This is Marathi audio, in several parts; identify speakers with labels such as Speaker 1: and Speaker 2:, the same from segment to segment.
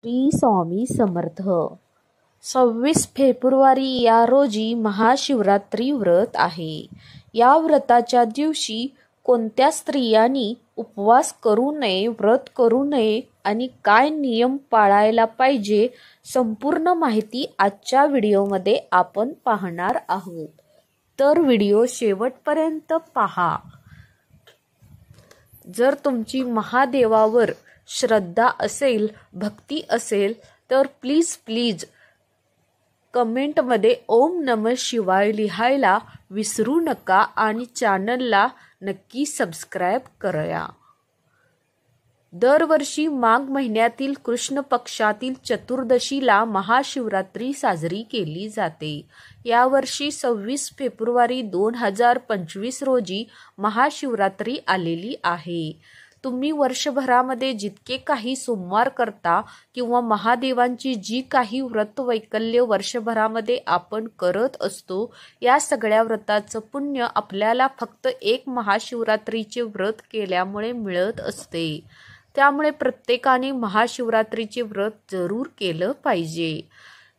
Speaker 1: श्री स्वामी समर्थ. 26 फेब्रुवारी या रोजी महाशिवरात्री व्रत आहे. या व्रताच्या दिवशी कोणत्या स्त्रियांनी उपवास करू नये, व्रत करू नये आणि काय नियम पाळायला पाहिजे, संपूर्ण माहिती आजच्या व्हिडिओमध्ये आपण पाहणार आहोत. तर व्हिडिओ शेवटपर्यंत पहा. जर तुमची महादेवावर श्रद्धा असेल, भक्ती असेल तर प्लीज कमेंटमध्ये ओम नमः शिवाय लिहायला विसरू नका आणि चॅनलला नक्की सबस्क्राईब करा. दरवर्षी माघ महिन्यातील कृष्ण पक्षातील चतुर्दशीला महाशिवरात्री साजरी केली जाते. यावर्षी 26 फेब्रुवारी 2025 रोजी महाशिवरात्री आलेली आहे. तुम्ही वर्षभरामध्ये जितके काही सोमवार करता किंवा महादेवांची जी काही व्रत वैकल्य वर्षभरामध्ये आपण करत असतो, या सगळ्या व्रताचं पुण्य आपल्याला फक्त एक महाशिवरात्रीचे व्रत केल्यामुळे मिळत असते. त्यामुळे प्रत्येकाने महाशिवरात्रीचे व्रत जरूर केलं पाहिजे.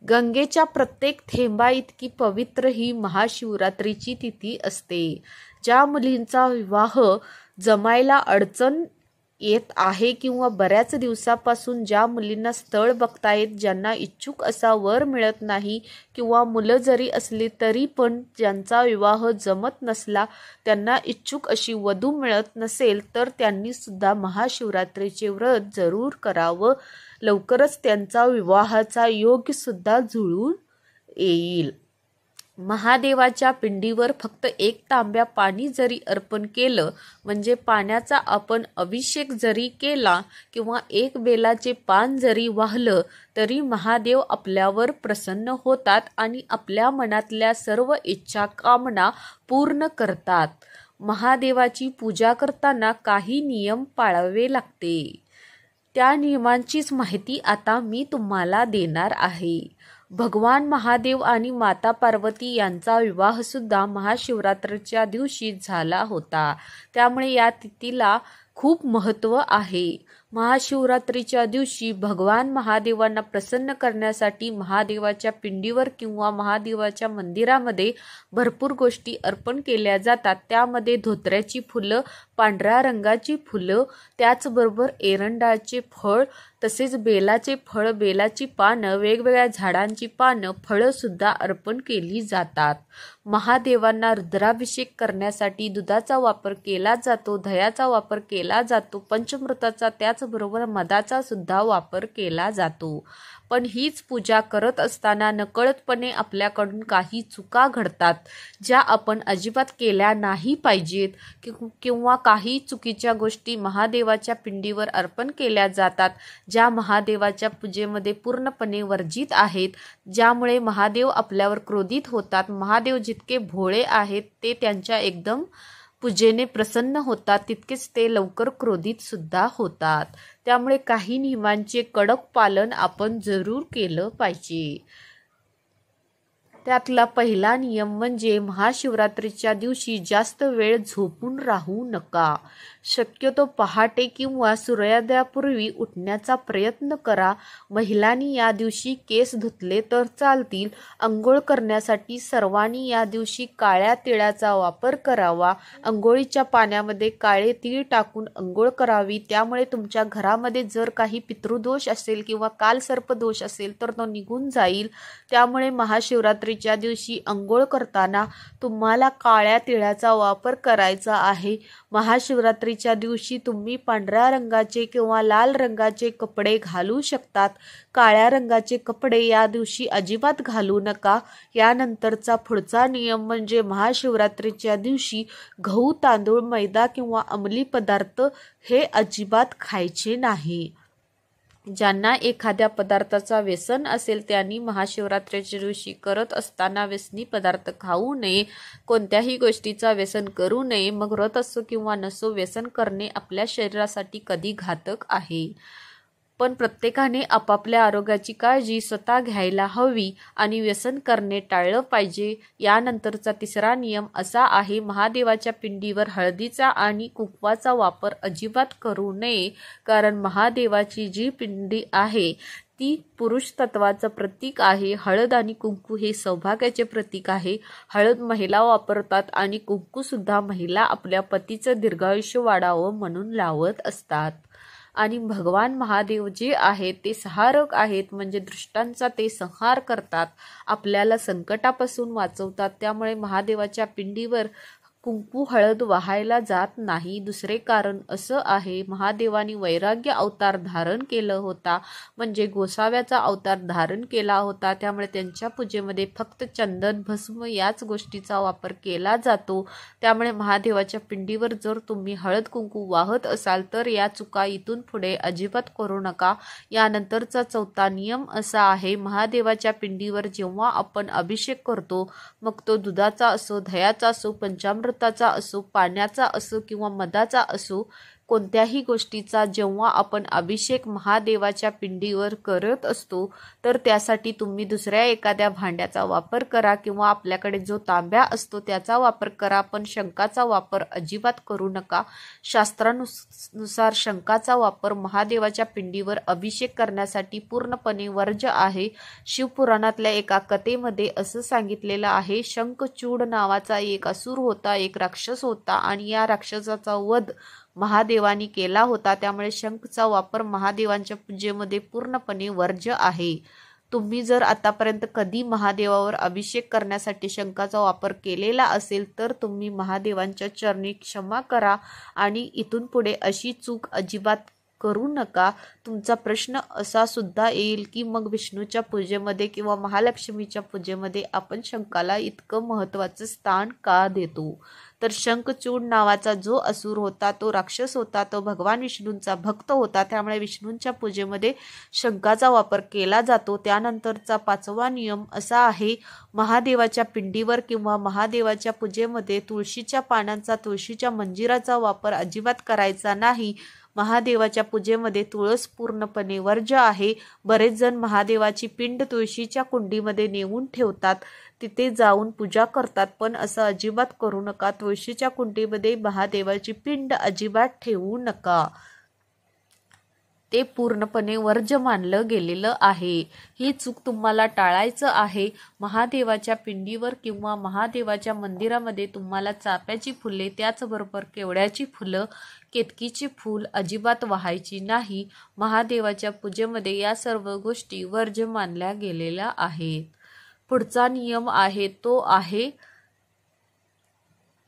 Speaker 1: गंगेच्या प्रत्येक थेंबा इतकी पवित्र ही महाशिवरात्रीची तिथी असते. ज्या मुलींचा विवाह जमायला अडचण येत आहे किंवा बऱ्याच दिवसापासून ज्या मुलींना स्थळ बघतायत, ज्यांना इच्छुक असा वर मिळत नाही किंवा मुलं जरी असली तरी पण ज्यांचा विवाह जमत नसला, त्यांना इच्छुक अशी वधू मिळत नसेल, तर त्यांनी सुद्धा महाशिवरात्रीचे व्रत जरूर करावं. लवकरच त्यांचा विवाहाचा योग सुद्धा जुळून येईल. महादेवाच्या पिंडीवर फक्त 1 तांब्या पाणी जरी अर्पण केलं, म्हणजे पाण्याचा आपण अभिषेक जरी केला किंवा 1 बेलाचे पान जरी वाहलं, तरी महादेव आपल्यावर प्रसन्न होतात आणि आपल्या मनातल्या सर्व इच्छा कामना पूर्ण करतात. महादेवाची पूजा करताना काही नियम पाळावे लागते. त्या नियमांचीच माहिती आता मी तुम्हाला देणार आहे. भगवान महादेव आणि माता पार्वती यांचा विवाह सुद्धा महाशिवरात्रीच्या दिवशी झाला होता. त्यामुळे या तिथीला खूप महत्त्व आहे. महाशिवरात्रीच्या दिवशी भगवान महादेवांना प्रसन्न करण्यासाठी महादेवाच्या पिंडीवर किंवा महादेवाच्या मंदिरामध्ये भरपूर गोष्टी अर्पण केल्या जातात. त्यामध्ये धोत्र्याची फुलं, पांढऱ्या रंगाची फुलं, त्याचबरोबर एरंडाचे फळ, तसेच बेलाचे फळ, बेलाची पानं, वेगवेगळ्या झाडांची पानं, फळं सुद्धा अर्पण केली जातात. महादेवांना रुद्राभिषेक करण्यासाठी दुधाचा वापर केला जातो, दह्याचा वापर केला जातो, पंचामृताचा त्याचबरोबर मधाचा सुद्धा वापर केला जातो. पण हीच पूजा करत असताना नकळतपणे आपल्याकडून काही चुका घडतात, ज्या आपण अजिबात केल्या नाही पाहिजेत किंवा काही चुकीच्या गोष्टी महादेवाच्या पिंडीवर अर्पण केल्या जातात, ज्या महादेवाच्या पूजेमध्ये पूर्णपणे वर्जित आहेत, ज्यामुळे महादेव आपल्यावर क्रोधित होतात. महादेव जितके भोळे आहेत ते त्यांच्या एकदम पूजेने प्रसन्न होतात, तितकेच ते लवकर क्रोधित सुद्धा होतात. त्यामुळे काही नियमांचे कडक पालन आपण जरूर केलं पाहिजे. त्यातला पहिला नियम म्हणजे महाशिवरात्रीच्या दिवशी जास्त वेळ झोपून राहू नका. शक्यतो पहाटे किंवा सूर्योदयापूर्वी उठण्याचा प्रयत्न करा. महिलांनी या दिवशी केस धुतले तर चालतील. अंघोळ करण्यासाठी सर्वांनी या दिवशी काळ्या तिळाचा वापर करावा. अंघोळीच्या पाण्यामध्ये काळे तीळ टाकून अंघोळ करावी. त्यामुळे तुमच्या घरामध्ये जर काही पितृदोष असेल किंवा कालसर्पदोष असेल तर तो निघून जाईल. त्यामुळे महाशिवरात्रीच्या दिवशी अंघोळ करताना तुम्हाला काळ्या तिळाचा वापर करायचा आहे. महाशिवरात्रीच्या दिवशी तुम्ही पांढऱ्या रंगाचे किंवा लाल रंगाचे कपडे घालू शकतात. काळ्या रंगाचे कपडे या दिवशी अजिबात घालू नका. यानंतरचा पुढचा नियम म्हणजे महाशिवरात्रीच्या दिवशी गहू, तांदूळ, मैदा किंवा अंमली पदार्थ हे अजिबात खायचे नाही. ज्यांना एखाद्या पदार्थाचा व्यसन असेल त्यांनी महाशिवरात्रीच्या दिवशी करत असताना व्यसनी पदार्थ खाऊ नये. कोणत्याही गोष्टीचा व्यसन करू नये. मग व्रत असो किंवा नसो, व्यसन करणे आपल्या शरीरासाठी कधी घातक आहे. पण प्रत्येकाने आपापल्या आरोग्याची काळजी स्वतः घ्यायला हवी आणि व्यसन करणे टाळलं पाहिजे. यानंतरचा तिसरा नियम असा आहे, महादेवाच्या पिंडीवर हळदीचा आणि कुंकवाचा वापर अजिबात करू नये. कारण महादेवाची जी पिंडी आहे ती पुरुष तत्वाचं प्रतीक आहे. हळद आणि कुंकू हे सौभाग्याचे प्रतीक आहे. हळद महिला वापरतात आणि कुंकू सुद्धा महिला आपल्या पतीचं दीर्घायुष्य वाढावं म्हणून लावत असतात. आणि भगवान महादेव जे आहेत ते संहारक आहेत, म्हणजे दृष्टांचा ते संहार करतात, आपल्याला संकटापासून वाचवतात. त्यामुळे महादेवाच्या पिंडीवर कुंकू हळद वाहायला जात नाही. दुसरे कारण असं आहे, महादेवानी वैराग्य अवतार धारण केला होता, म्हणजे गोसाव्याचा अवतार धारण केला होता. त्यामुळे त्यांच्या पूजेमध्ये फक्त चंदन भस्म याच गोष्टीचा वापर केला जातो. त्यामुळे महादेवाच्या पिंडीवर जर तुम्ही हळद कुंकू वाहत असाल तर या चुका इथून पुढे अजिबात करू नका. यानंतरचा चौथा नियम असा आहे, महादेवाच्या पिंडीवर जेव्हा आपण अभिषेक करतो, मग तो दुधाचा असो, दह्याचा असो, पंचामृत असो, पाण्याचा असो किंवा मधाचा असो, कोणत्याही गोष्टीचा जेव्हा आपण अभिषेक महादेवाच्या पिंडीवर करत असतो तर त्यासाठी तुम्ही दुसऱ्या एखाद्या भांड्याचा वापर करा किंवा आपल्याकडे जो तांब्या असतो त्याचा वापर करा, पण शंखाचा वापर अजिबात करू नका. शास्त्रानुसार शंखाचा वापर महादेवाच्या पिंडीवर अभिषेक करण्यासाठी पूर्णपणे वर्ज्य आहे. शिवपुराणातल्या एका कथेमध्ये असं सांगितलेलं आहे, शंखचूड नावाचा एक असुर होता, एक राक्षस होता आणि या राक्षसाचा वध महादेवानी केला होता. त्यामुळे शंखचा वापर महादेवांच्या पूजेमध्ये पूर्णपणे वर्ज्य आहे. तुम्ही जर आतापर्यंत कधी महादेवावर अभिषेक करण्यासाठी शंखाचा वापर केलेला असेल तर तुम्ही महादेवांच्या चरणी क्षमा करा आणि इथून पुढे अशी चूक अजिबात करू नका. तुमचा प्रश्न असा सुद्धा येईल की मग विष्णूच्या पूजेमध्ये किंवा महालक्ष्मीच्या पूजेमध्ये आपण शंखाला इतकं महत्त्वाचं स्थान का देतो? तर शंखचूड नावाचा जो असुर होता, तो राक्षस होता, तो भगवान विष्णूंचा भक्त होता. त्यामुळे विष्णूंच्या पूजेमध्ये शंखाचा वापर केला जातो. त्यानंतरचा पाचवा नियम असा आहे, महादेवाच्या पिंडीवर किंवा महादेवाच्या पूजेमध्ये तुळशीच्या पानांचा, तुळशीच्या मंजिराचा वापर अजिबात करायचा नाही. महादेवाच्या पूजेमध्ये तुळस पूर्णपणे वर्ज्य आहे. बरेच जण महादेवाची पिंड तुळशीच्या कुंडीमध्ये नेऊन ठेवतात, तिथे जाऊन पूजा करतात, पण असं अजिबात करू नका. तुळशीच्या कुंडीमध्ये महादेवाची पिंड अजिबात ठेवू नका, ते पूर्णपणे वर्ज्य मानलं गेलेलं आहे. ही चूक तुम्हाला टाळायचं आहे. महादेवाच्या पिंडीवर किंवा महादेवाच्या मंदिरामध्ये तुम्हाला चाफ्याची फुले, त्याचबरोबर केवड्याची फुलं, केतकीची फूल अजिबात वाहायची नाही. महादेवाच्या पूजेमध्ये या सर्व गोष्टी वर्ज्य मानल्या गेलेल्या आहेत. पुढचा नियम आहे तो आहे,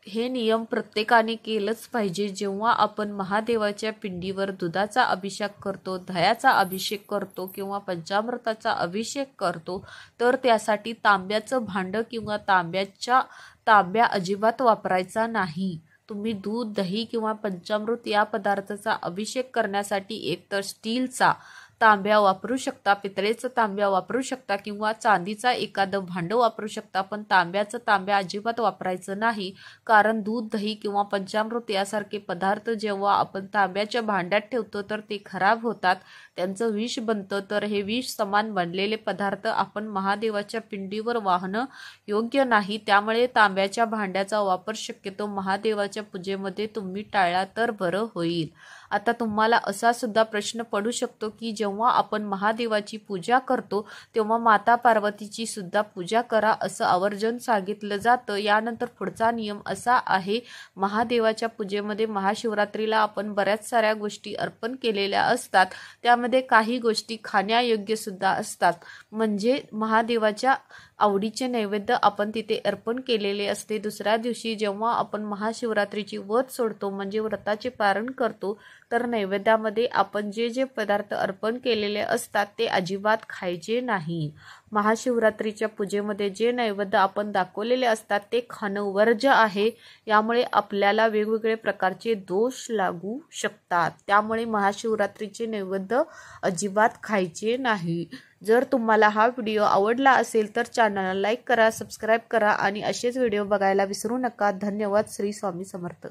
Speaker 1: हे नियम प्रत्येकाने केलंच पाहिजे. जेव्हा आपण महादेवाच्या पिंडीवर दुधाचा अभिषेक करतो, दह्याचा अभिषेक करतो किंवा पंचामृताचा अभिषेक करतो तर त्यासाठी तांब्याचं भांडं किंवा तांब्या अजिबात वापरायचा नाही. तुम्ही दूध, दही किंवा पंचामृत या पदार्थाचा अभिषेक करण्यासाठी एकतर स्टीलचा तांब्या वापरू शकता, पितळेचा तांब्या वापरू शकता किंवा चांदीचा एखादं भांडं वापरू शकता, पण तांब्या अजिबात वापरायचं नाही. कारण दूध, दही किंवा पंचामृत यासारखे पदार्थ जेव्हा आपण तांब्याच्या भांड्यात ठेवतो तर ते खराब होतात, त्यांचं विष बनतं. तर हे विष समान बनलेले पदार्थ आपण महादेवाच्या पिंडीवर वाहणं योग्य नाही. त्यामुळे तांब्याच्या भांड्याचा वापर शक्यतो महादेवाच्या पूजेमध्ये तुम्ही टाळला तर बरं होईल. आता तुम्हाला असा सुद्धा प्रश्न पडू शकतो की जेव्हा आपण महादेवाची पूजा करतो तेव्हा माता पार्वतीची सुद्धा पूजा करा, असं आवर्जून सांगितलं जातं. यानंतर पुढचा नियम असा आहे, महादेवाच्या पूजेमध्ये महाशिवरात्रीला आपण बऱ्याच साऱ्या गोष्टी अर्पण केलेल्या असतात, त्यामध्ये काही गोष्टी खाण्यायोग्य सुद्धा असतात. म्हणजे महादेवाच्या आवडीचे नैवेद्य आपण तिथे अर्पण केलेले असते. दुसऱ्या दिवशी जेव्हा आपण महाशिवरात्रीची व्रत सोडतो, म्हणजे व्रताचे पारण करतो, तर नैवेद्यामध्ये आपण जे जे पदार्थ अर्पण केलेले असतात ते अजिबात खायचे नाही. महाशिवरात्रीच्या पूजेमध्ये जे नैवेद्य आपण दाखवलेले असतात ते खाणं वर्ज्य आहे. यामुळे आपल्याला वेगवेगळे प्रकारचे दोष लागू शकतात. त्यामुळे महाशिवरात्रीचे नैवेद्य अजिबात खायचे नाही. जर तुम्हाला हा व्हिडिओ आवडला असेल तर चॅनलला लाईक करा, सबस्क्राईब करा आणि असेच व्हिडिओ बघायला विसरू नका. धन्यवाद. श्री स्वामी समर्थ.